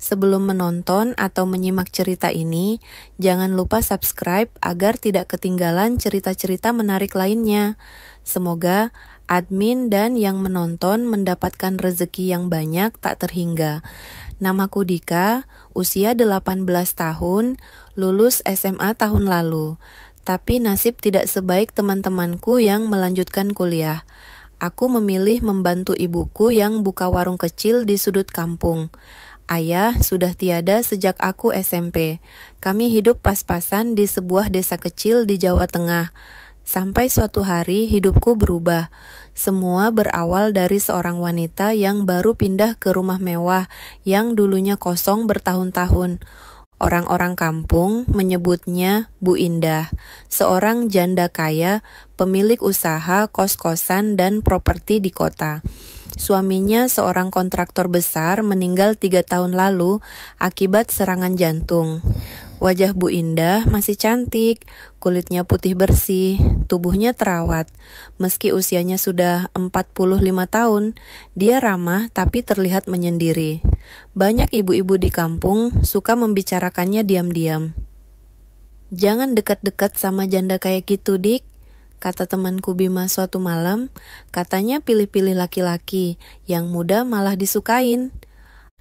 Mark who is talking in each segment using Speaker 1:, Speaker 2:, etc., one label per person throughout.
Speaker 1: Sebelum menonton atau menyimak cerita ini, jangan lupa subscribe agar tidak ketinggalan cerita-cerita menarik lainnya. Semoga admin dan yang menonton mendapatkan rezeki yang banyak tak terhingga. Namaku Dika, usia 18 tahun, lulus SMA tahun lalu. Tapi nasib tidak sebaik teman-temanku yang melanjutkan kuliah. Aku memilih membantu ibuku yang buka warung kecil di sudut kampung. Ayah sudah tiada sejak aku SMP. Kami hidup pas-pasan di sebuah desa kecil di Jawa Tengah. Sampai suatu hari hidupku berubah. Semua berawal dari seorang wanita yang baru pindah ke rumah mewah yang dulunya kosong bertahun-tahun. Orang-orang kampung menyebutnya Bu Indah, seorang janda kaya, pemilik usaha kos-kosan dan properti di kota. Suaminya, seorang kontraktor besar, meninggal 3 tahun lalu akibat serangan jantung. Wajah Bu Indah masih cantik, kulitnya putih bersih, tubuhnya terawat. Meski usianya sudah 45 tahun, dia ramah tapi terlihat menyendiri. Banyak ibu-ibu di kampung suka membicarakannya diam-diam. "Jangan dekat-dekat sama janda kayak gitu, Dik," kata temanku Bima suatu malam. Katanya pilih-pilih laki-laki, yang muda malah disukain.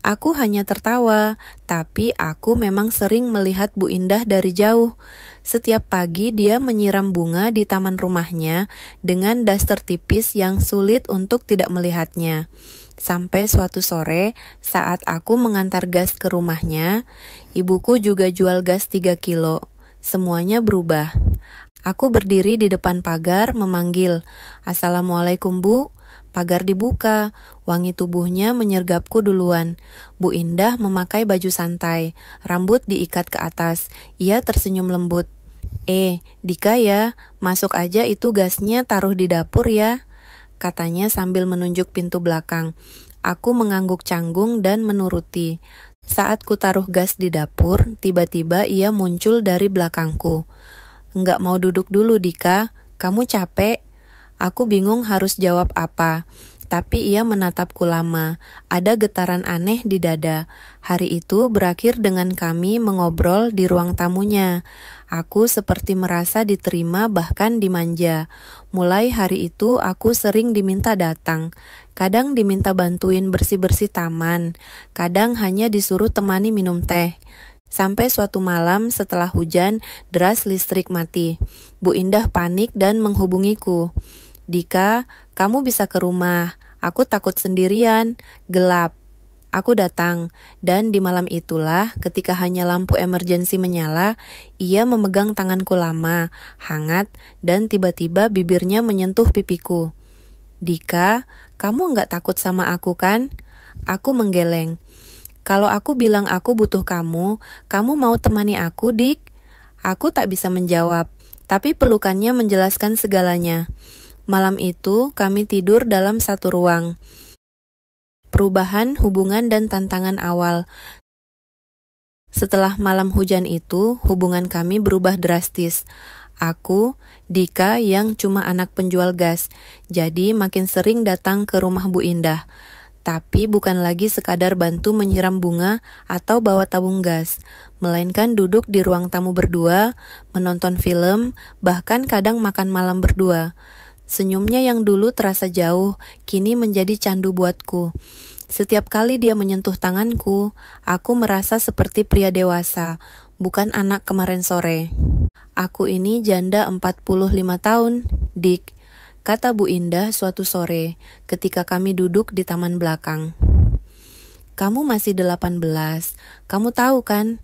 Speaker 1: Aku hanya tertawa, tapi aku memang sering melihat Bu Indah dari jauh. Setiap pagi dia menyiram bunga di taman rumahnya dengan daster tipis yang sulit untuk tidak melihatnya. Sampai suatu sore, saat aku mengantar gas ke rumahnya, ibuku juga jual gas 3 kilo. Semuanya berubah. Aku berdiri di depan pagar memanggil, "Assalamualaikum, Bu." Pagar dibuka, wangi tubuhnya menyergapku duluan. Bu Indah memakai baju santai, rambut diikat ke atas. Ia tersenyum lembut. Dika ya, masuk aja itu gasnya taruh di dapur ya," katanya sambil menunjuk pintu belakang. Aku mengangguk canggung dan menuruti. Saat ku taruh gas di dapur, tiba-tiba ia muncul dari belakangku. "Enggak mau duduk dulu, Dika? Kamu capek?" Aku bingung harus jawab apa, tapi ia menatapku lama. Ada getaran aneh di dada. Hari itu berakhir dengan kami mengobrol di ruang tamunya. Aku seperti merasa diterima bahkan dimanja. Mulai hari itu aku sering diminta datang. Kadang diminta bantuin bersih-bersih taman. Kadang hanya disuruh temani minum teh. Sampai suatu malam setelah hujan deras listrik mati. Bu Indah panik dan menghubungiku. "Dika, kamu bisa ke rumah. Aku takut sendirian, gelap." Aku datang, dan di malam itulah ketika hanya lampu emergensi menyala, ia memegang tanganku lama, hangat, dan tiba-tiba bibirnya menyentuh pipiku. "Dika, kamu nggak takut sama aku kan?" Aku menggeleng. "Kalau aku bilang aku butuh kamu mau temani aku, Dik?" Aku tak bisa menjawab, tapi pelukannya menjelaskan segalanya. Malam itu kami tidur dalam satu ruang. Perubahan, hubungan, dan tantangan awal. Setelah malam hujan itu, hubungan kami berubah drastis. Aku, Dika yang cuma anak penjual gas, jadi makin sering datang ke rumah Bu Indah. Tapi bukan lagi sekadar bantu menyiram bunga atau bawa tabung gas, melainkan duduk di ruang tamu berdua, menonton film, bahkan kadang makan malam berdua. Senyumnya yang dulu terasa jauh, kini menjadi candu buatku. Setiap kali dia menyentuh tanganku, aku merasa seperti pria dewasa, bukan anak kemarin sore. "Aku ini janda 45 tahun, Dik," kata Bu Indah suatu sore ketika kami duduk di taman belakang. "Kamu masih 18, kamu tahu kan?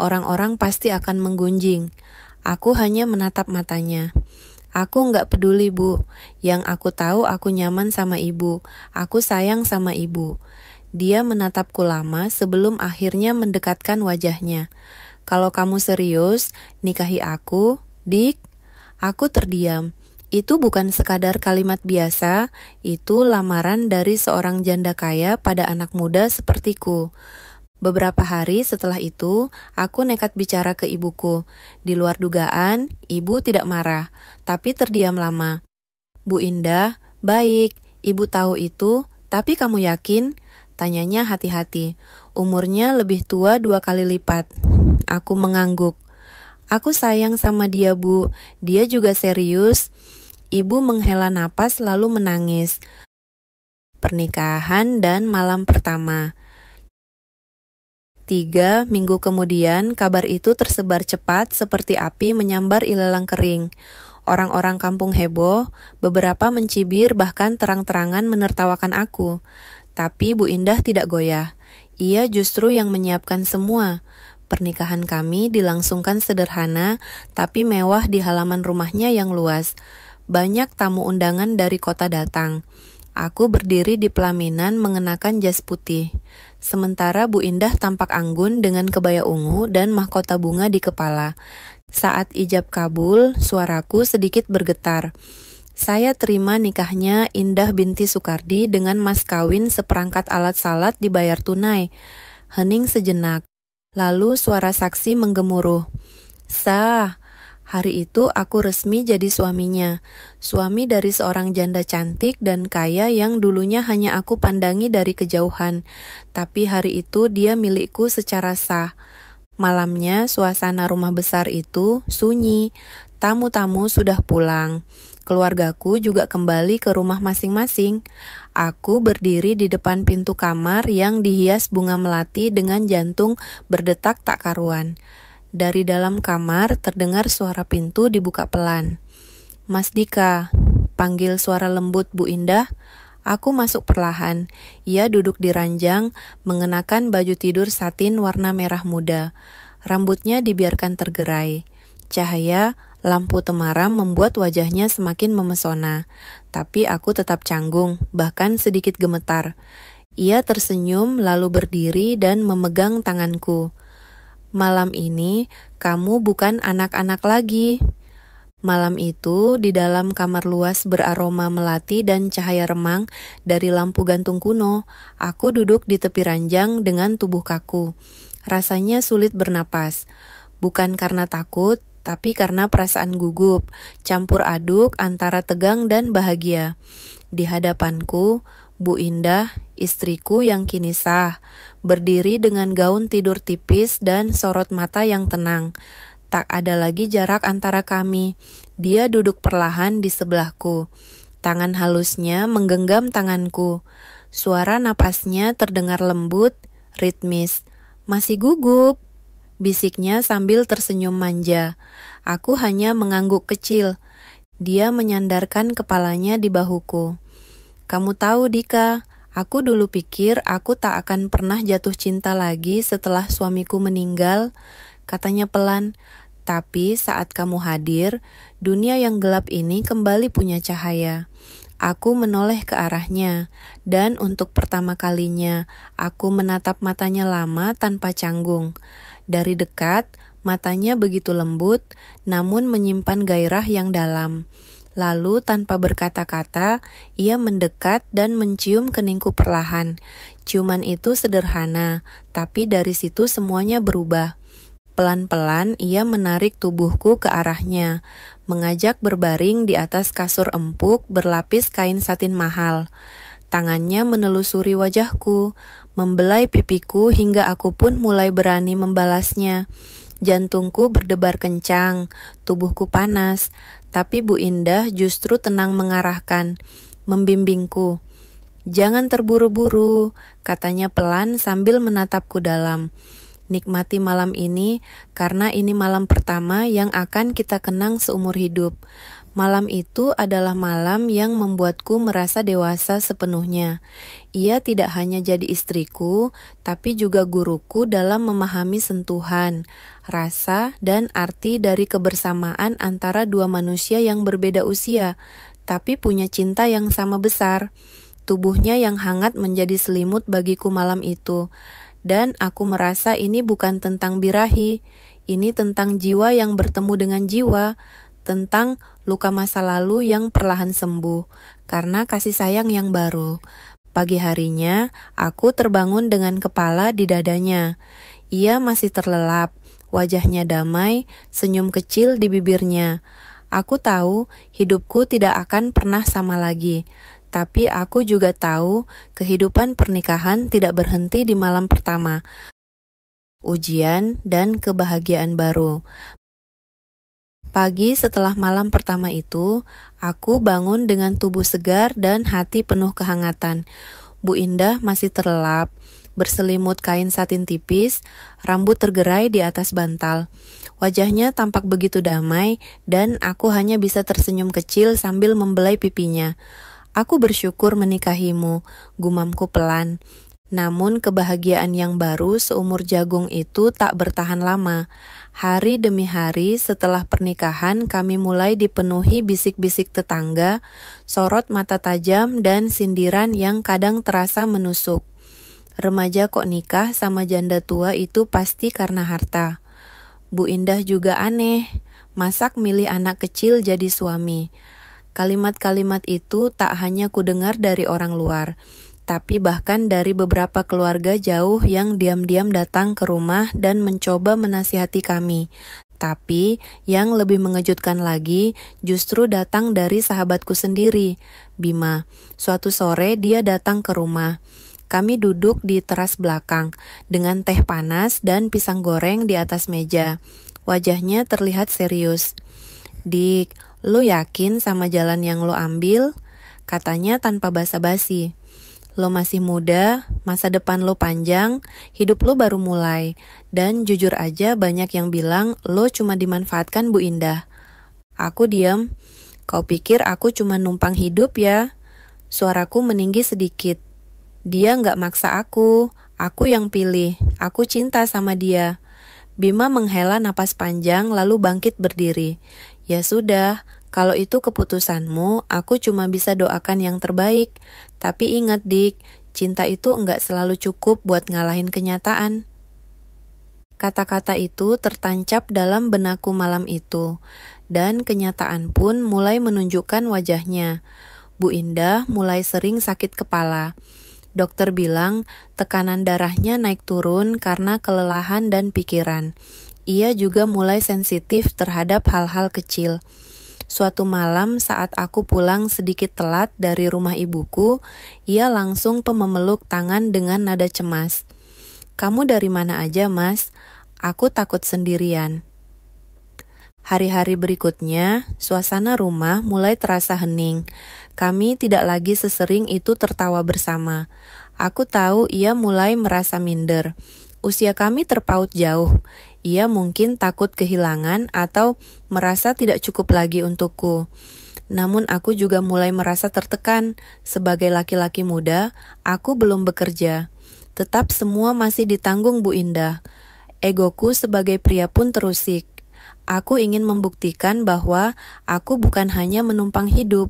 Speaker 1: Orang-orang pasti akan menggunjing." Aku hanya menatap matanya. "Aku nggak peduli, Bu. Yang aku tahu aku nyaman sama ibu. Aku sayang sama ibu." Dia menatapku lama sebelum akhirnya mendekatkan wajahnya. "Kalau kamu serius, nikahi aku, Dik." Aku terdiam. Itu bukan sekadar kalimat biasa, itu lamaran dari seorang janda kaya pada anak muda sepertiku. Beberapa hari setelah itu, aku nekat bicara ke ibuku. Di luar dugaan, ibu tidak marah, tapi terdiam lama. "Bu Indah, baik, ibu tahu itu, tapi kamu yakin?" Tanyanya hati-hati. Umurnya lebih tua 2 kali lipat. Aku mengangguk. Aku sayang sama dia, Bu. Dia juga serius. Ibu menghela napas lalu menangis. Pernikahan dan malam pertama. 3 minggu kemudian, kabar itu tersebar cepat seperti api menyambar ilalang kering. Orang-orang kampung heboh, beberapa mencibir bahkan terang-terangan menertawakan aku. Tapi Bu Indah tidak goyah. Ia justru yang menyiapkan semua. Pernikahan kami dilangsungkan sederhana, tapi mewah di halaman rumahnya yang luas. Banyak tamu undangan dari kota datang. Aku berdiri di pelaminan mengenakan jas putih. Sementara Bu Indah tampak anggun dengan kebaya ungu dan mahkota bunga di kepala. Saat ijab kabul, suaraku sedikit bergetar. Saya terima nikahnya Indah binti Soekardi dengan mas kawin seperangkat alat salat dibayar tunai. Hening sejenak. Lalu suara saksi menggemuruh. Sah. Hari itu aku resmi jadi suaminya. Suami dari seorang janda cantik dan kaya yang dulunya hanya aku pandangi dari kejauhan. Tapi hari itu dia milikku secara sah. Malamnya suasana rumah besar itu sunyi. Tamu-tamu sudah pulang. Keluargaku juga kembali ke rumah masing-masing. Aku berdiri di depan pintu kamar yang dihias bunga melati dengan jantung berdetak tak karuan. Dari dalam kamar terdengar suara pintu dibuka pelan. Mas Dika, panggil suara lembut Bu Indah. Aku masuk perlahan. Ia duduk di ranjang, mengenakan baju tidur satin warna merah muda. Rambutnya dibiarkan tergerai. Cahaya lampu temaram membuat wajahnya semakin memesona, tapi aku tetap canggung, bahkan sedikit gemetar. Ia tersenyum lalu berdiri dan memegang tanganku. Malam ini kamu bukan anak-anak lagi. Malam itu di dalam kamar luas beraroma melati dan cahaya remang dari lampu gantung kuno, aku duduk di tepi ranjang dengan tubuh kaku. Rasanya sulit bernapas, bukan karena takut, tapi karena perasaan gugup, campur aduk antara tegang dan bahagia. Di hadapanku, Bu Indah, istriku yang kini sah, berdiri dengan gaun tidur tipis dan sorot mata yang tenang. Tak ada lagi jarak antara kami. Dia duduk perlahan di sebelahku. Tangan halusnya menggenggam tanganku. Suara napasnya terdengar lembut, ritmis. Masih gugup, bisiknya sambil tersenyum manja. Aku hanya mengangguk kecil. Dia menyandarkan kepalanya di bahuku. Kamu tahu Dika, aku dulu pikir aku tak akan pernah jatuh cinta lagi setelah suamiku meninggal, katanya pelan. Tapi saat kamu hadir, dunia yang gelap ini kembali punya cahaya. Aku menoleh ke arahnya, dan untuk pertama kalinya, aku menatap matanya lama tanpa canggung. Dari dekat, matanya begitu lembut, namun menyimpan gairah yang dalam. Lalu tanpa berkata-kata, ia mendekat dan mencium keningku perlahan. Ciuman itu sederhana, tapi dari situ semuanya berubah. Pelan-pelan ia menarik tubuhku ke arahnya, mengajak berbaring di atas kasur empuk berlapis kain satin mahal. Tangannya menelusuri wajahku, membelai pipiku hingga aku pun mulai berani membalasnya. Jantungku berdebar kencang, tubuhku panas, tapi Bu Indah justru tenang mengarahkan, membimbingku. Jangan terburu-buru, katanya pelan sambil menatapku dalam. Nikmati malam ini, karena ini malam pertama yang akan kita kenang seumur hidup. Malam itu adalah malam yang membuatku merasa dewasa sepenuhnya. Ia tidak hanya jadi istriku, tapi juga guruku dalam memahami sentuhan, rasa, dan arti dari kebersamaan antara dua manusia yang berbeda usia, tapi punya cinta yang sama besar. Tubuhnya yang hangat menjadi selimut bagiku malam itu. Dan aku merasa ini bukan tentang birahi, ini tentang jiwa yang bertemu dengan jiwa, tentang luka masa lalu yang perlahan sembuh, karena kasih sayang yang baru. Pagi harinya, aku terbangun dengan kepala di dadanya. Ia masih terlelap, wajahnya damai, senyum kecil di bibirnya. Aku tahu hidupku tidak akan pernah sama lagi. Tapi aku juga tahu kehidupan pernikahan tidak berhenti di malam pertama, ujian dan kebahagiaan baru. Pagi setelah malam pertama itu, aku bangun dengan tubuh segar dan hati penuh kehangatan. Bu Indah masih terlelap, berselimut kain satin tipis, rambut tergerai di atas bantal. Wajahnya tampak begitu damai dan aku hanya bisa tersenyum kecil sambil membelai pipinya. Aku bersyukur menikahimu, gumamku pelan. Namun kebahagiaan yang baru seumur jagung itu tak bertahan lama. Hari demi hari setelah pernikahan kami mulai dipenuhi bisik-bisik tetangga, sorot mata tajam dan sindiran yang kadang terasa menusuk. Remaja kok nikah sama janda tua itu pasti karena harta. Bu Indah juga aneh, masak milih anak kecil jadi suami. Kalimat-kalimat itu tak hanya kudengar dari orang luar, tapi bahkan dari beberapa keluarga jauh yang diam-diam datang ke rumah dan mencoba menasihati kami. Tapi yang lebih mengejutkan lagi justru datang dari sahabatku sendiri, Bima. Suatu sore dia datang ke rumah. Kami duduk di teras belakang dengan teh panas dan pisang goreng di atas meja. Wajahnya terlihat serius. "Dik, lo yakin sama jalan yang lo ambil?" Katanya tanpa basa-basi. "Lo masih muda, masa depan lo panjang, hidup lo baru mulai. Dan jujur aja banyak yang bilang lo cuma dimanfaatkan Bu Indah." Aku diam. "Kau pikir aku cuma numpang hidup ya?" Suaraku meninggi sedikit. "Dia nggak maksa aku yang pilih. Aku cinta sama dia." Bima menghela napas panjang lalu bangkit berdiri. "Ya sudah, kalau itu keputusanmu, aku cuma bisa doakan yang terbaik. Tapi ingat Dik, cinta itu enggak selalu cukup buat ngalahin kenyataan." Kata-kata itu tertancap dalam benakku malam itu, dan kenyataan pun mulai menunjukkan wajahnya. Bu Indah mulai sering sakit kepala. Dokter bilang tekanan darahnya naik turun karena kelelahan dan pikiran. Ia juga mulai sensitif terhadap hal-hal kecil. Suatu malam saat aku pulang sedikit telat dari rumah ibuku, ia langsung memeluk tangan dengan nada cemas. "Kamu dari mana aja, Mas? Aku takut sendirian." Hari-hari berikutnya, suasana rumah mulai terasa hening. Kami tidak lagi sesering itu tertawa bersama. Aku tahu ia mulai merasa minder. Usia kami terpaut jauh. Ia mungkin takut kehilangan atau merasa tidak cukup lagi untukku. Namun aku juga mulai merasa tertekan. Sebagai laki-laki muda, aku belum bekerja. Tetap semua masih ditanggung Bu Indah. Egoku sebagai pria pun terusik. Aku ingin membuktikan bahwa aku bukan hanya menumpang hidup,